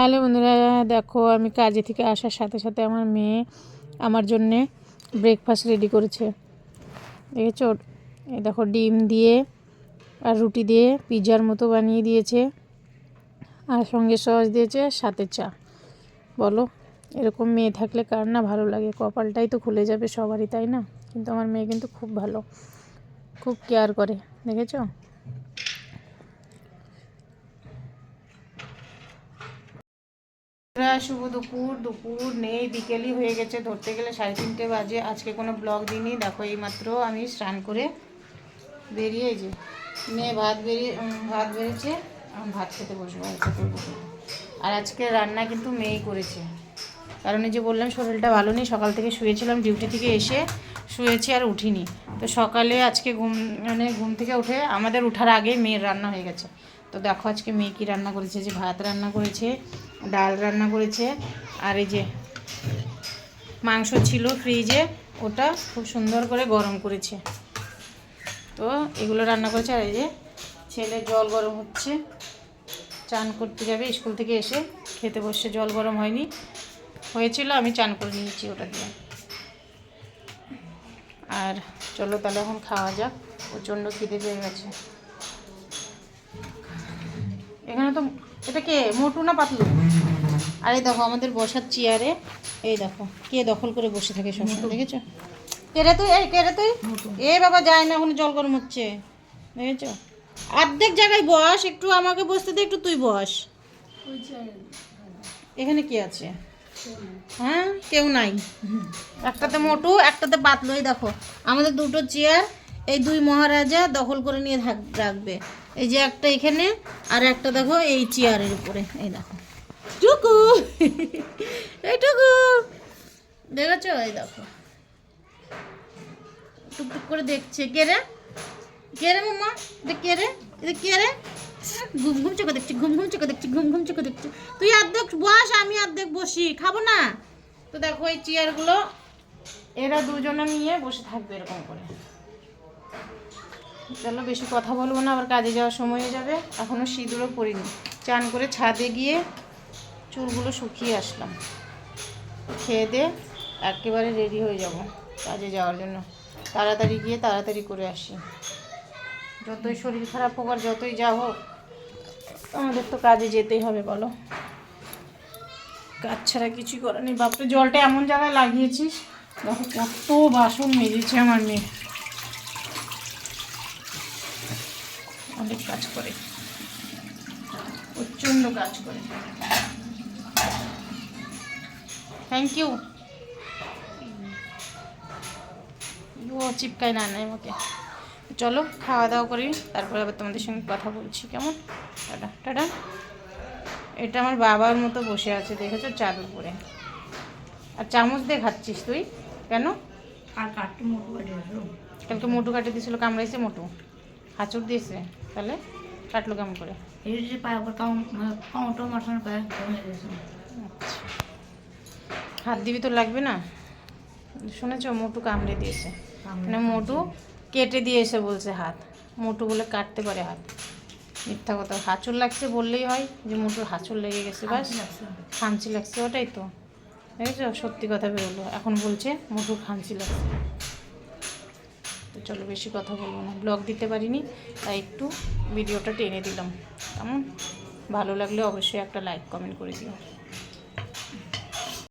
Hello বন্ধুরা, দেখো আমি কাজে থেকে আসার সাথে সাথে আমার মেয়ে আমার জন্যে ব্রেকফাস্ট রেডি করেছে। দেখেছো, এই দেখো ডিম দিয়ে আর রুটি দিয়ে পিৎজার মতো বানিয়ে দিয়েছে, আর সঙ্গে সস দিয়েছে, সাথে চা। বলো, এরকম মেয়ে থাকলে কার না ভালো লাগে? কপালটাই তো খুলে যাবে সবারই, তাই না? কিন্তু আমার মেয়ে কিন্তু খুব ভালো, খুব কেয়ার করে, দেখেছো? শুভ দুপুর নেই, বিকেলই হয়ে গেছে, ধরতে গেলে 3:30 বাজে। আজকে কোনো ব্লগ দিইনি। দেখো এইমাত্র আমি স্নান করে বেরিয়ে যে মেয়ে ভাত বেরিয়েছে, আমি ভাত খেতে বসবো। আর আজকে রান্না কিন্তু মেয়েই করেছে, কারণ এই যে বললাম শরীরটা ভালো নেই, সকাল থেকে শুয়েছিলাম, ডিউটি থেকে এসে শুয়েছি আর উঠিনি। তো সকালে আজকে ঘুম থেকে উঠে আমাদের উঠার আগে মেয়ের রান্না হয়ে গেছে। তো দেখো আজকে মেয়ে কী রান্না করেছে, যে ভাত রান্না করেছে, ডাল রান্না করেছে, আর এই যে মাংস ছিল ফ্রিজে, ওটা খুব সুন্দর করে গরম করেছে। তো এগুলো রান্না করেছে। আর এই যে ছেলে জল গরম হচ্ছে, চান করতে যাবে স্কুল থেকে এসে, খেতে বসে জল গরম হয়েছিল, আমি চান করে নিয়েছি ওটা দিয়ে। আর চলো তাহলে এখন খাওয়া যাক, প্রচণ্ড খিদে পেয়ে গেছে। এখানে তো এটা কে, মোটু না পাতলু? আর এই দেখো আমাদের বসার চেয়ারে, এই দেখো কে দখল করে বসে থাকে সবসময়, দেখেছো? কেরে তুই, এই কেরে তুই, এ বাবা যায় না, ওখানে জল গরম হচ্ছে, দেখেছো? অর্ধেক জায়গায় বস, একটু আমাকে বসতে দে, একটু তুই বস। এখানে কি আছে? হ্যাঁ, কেউ নাই। একটাতে মোটু, একটাতে পাতলু। এই দেখো আমাদের দুটো চেয়ার এই দুই মহারাজা দখল করে নিয়ে রাখবে। এই যে একটা এখানে, আর একটা দেখো এই চেয়ারের উপরে, এই দেখো টুকু, এইটুকু, দেখেছো? এই দেখো টুকটুক করে দেখছে। কে রে, কে রে মাম্মা, এটা কে রে, এটা কে রে? ঘুম ঘুম চোখে দেখছি, ঘুম ঘুম চোখে দেখছি, ঘুম ঘুম চোখে দেখছি। তুই অর্ধেক বস, আমি অর্ধেক বসি, খাবো না? তো দেখো এই চেয়ারগুলো এরা দুজনে নিয়ে বসে থাকবে এরকম করে। চলো বেশি কথা বলবো না, আবার কাজে যাওয়ার সময় হয়ে যাবে। এখনও সিঁদুরও পরিনি। চান করে ছাদে গিয়ে চুলগুলো শুকিয়ে আসলাম, খেয়ে দিয়ে একেবারে রেডি হয়ে যাব কাজে যাওয়ার জন্য। তাড়াতাড়ি গিয়ে তাড়াতাড়ি করে আসি। যতই শরীর খারাপ হোক আর যতই যা হোক, আমাদের তো কাজে যেতেই হবে, বলো? কাজ ছাড়া কিছুই করার নেই। বাপরে, জলটা এমন জায়গায় লাগিয়েছিস, দেখো কত বাসন মেজেছে আমার মেয়ে, অনেক কাজ করে, প্রচণ্ড কাজ করে। Thank you. ও চিপকায় না নাই আমাকে। চলো খাওয়া দাওয়া করি, তারপরে আবার তোমাদের সঙ্গে কথা বলছি, কেমন? Tata tata. এটা আমার বাবার মতো বসে আছে, দেখেছো, চাদর উপরে। আর চামচ দিয়ে খাচ্ছিস তুই কেন? আর কাটতে মোটু কাটে, কালকে মোটু কাটে দিয়েছিল, কামড়াইছে মোটু, হাঁচুর দিয়েছে, তাহলে কাটলো কেমন করে? এই যে পায়ে উপর কাউন্টো মাঠানোর পায়ে আচ্ছা, হাত দিবি তো, লাগবে না? শুনেছ, মোটু কামড়ে দিয়েছে, মানে মোটু কেটে দিয়েছে বলছে হাত। মোটু বলে কাটতে পারে হাত, মিথ্যা কথা। হাঁচুর লাগছে বললেই হয় যে মোটুর হাঁচুর লেগে গেছে, বাস খামচি লাগছে, ওটাই তো। দেখেছো, সত্যি কথা বেরোলো, এখন বলছে মোটুর খামচি লাগছে। তো চলো বেশি কথা বলবো না, ব্লগ দিতে পারিনি, তাই একটু ভিডিওটা টেনে দিলাম। কেমন? ভালো লাগলে অবশ্যই একটা লাইক কমেন্ট করে দিও।